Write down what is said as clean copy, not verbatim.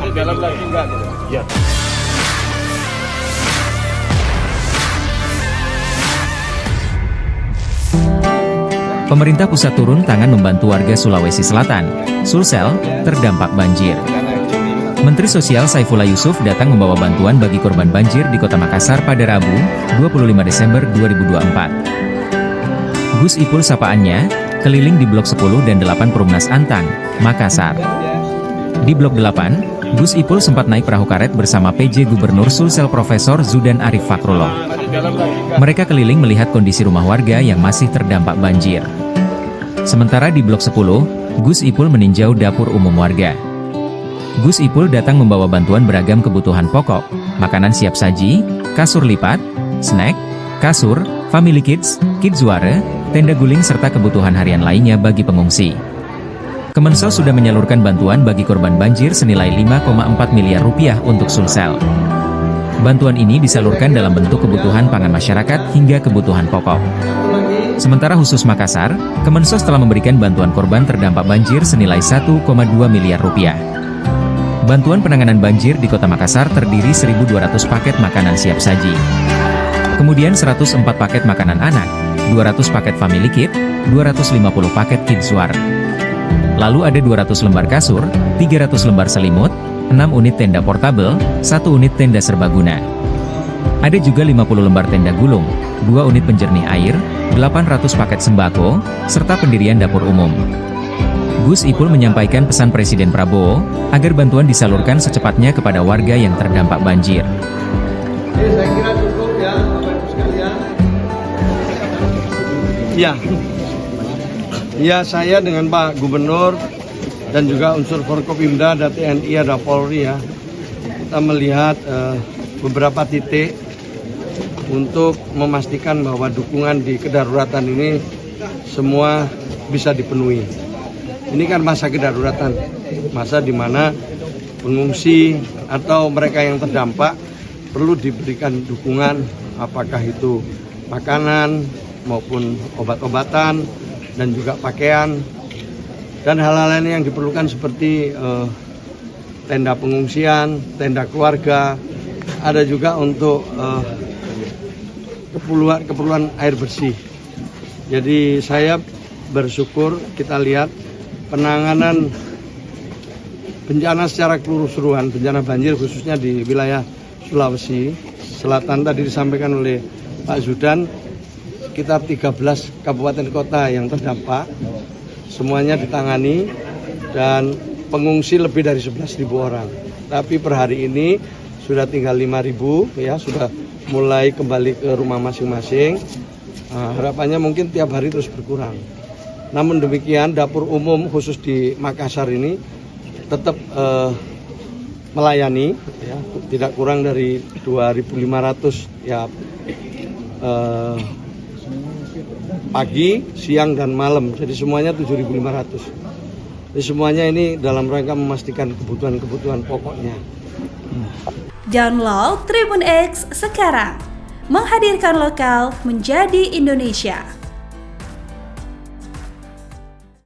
di dalam lagi enggak gitu. Ya. Pemerintah pusat turun tangan membantu warga Sulawesi Selatan, Sulsel, terdampak banjir. Menteri Sosial Saifullah Yusuf datang membawa bantuan bagi korban banjir di Kota Makassar pada Rabu, 25 Desember 2024. Gus Ipul sapaannya, keliling di Blok 10 dan 8 Perumnas Antang, Makassar. Di Blok 8, Gus Ipul sempat naik perahu karet bersama PJ Gubernur Sulsel Profesor Zudan Arif Fakrullah. Mereka keliling melihat kondisi rumah warga yang masih terdampak banjir. Sementara di Blok 10, Gus Ipul meninjau dapur umum warga. Gus Ipul datang membawa bantuan beragam kebutuhan pokok, makanan siap saji, kasur lipat, snack, kasur, family kids, kidzware, tenda guling serta kebutuhan harian lainnya bagi pengungsi. Kemensos sudah menyalurkan bantuan bagi korban banjir senilai 5,4 miliar rupiah untuk Sulsel. Bantuan ini disalurkan dalam bentuk kebutuhan pangan masyarakat hingga kebutuhan pokok. Sementara khusus Makassar, Kemensos telah memberikan bantuan korban terdampak banjir senilai 1,2 miliar rupiah. Bantuan penanganan banjir di Kota Makassar terdiri 1.200 paket makanan siap saji. Kemudian 104 paket makanan anak, 200 paket family kit, 250 paket kidzwar. Lalu ada 200 lembar kasur, 300 lembar selimut, 6 unit tenda portabel, 1 unit tenda serbaguna. Ada juga 50 lembar tenda gulung, 2 unit penjernih air, 800 paket sembako, serta pendirian dapur umum. Gus Ipul menyampaikan pesan Presiden Prabowo, agar bantuan disalurkan secepatnya kepada warga yang terdampak banjir. Saya kira cukup ya, Bapak Ibu sekalian. Ya, saya dengan Pak Gubernur dan juga unsur Forkopimda, ada TNI, ada Polri ya. Kita melihat beberapa titik untuk memastikan bahwa dukungan di kedaruratan ini semua bisa dipenuhi. Ini kan masa kedaruratan, masa di mana pengungsi atau mereka yang terdampak perlu diberikan dukungan, apakah itu makanan maupun obat-obatan dan juga pakaian dan hal-hal lain yang diperlukan seperti tenda pengungsian, tenda keluarga, ada juga untuk keperluan air bersih. Jadi saya bersyukur kita lihat penanganan bencana secara keseluruhan, bencana banjir khususnya di wilayah Sulawesi Selatan tadi disampaikan oleh Pak Zudan, sekitar 13 kabupaten kota yang terdampak, semuanya ditangani dan pengungsi lebih dari 11.000 orang. Tapi per hari ini sudah tinggal 5.000 ya, sudah mulai kembali ke rumah masing-masing. Harapannya mungkin tiap hari terus berkurang. Namun demikian dapur umum khusus di Makassar ini tetap melayani ya, tidak kurang dari 2.500 ya, pagi, siang dan malam. Jadi semuanya 7.500. Jadi semuanya ini dalam rangka memastikan kebutuhan-kebutuhan pokoknya. Download Tribun X sekarang, menghadirkan lokal menjadi Indonesia.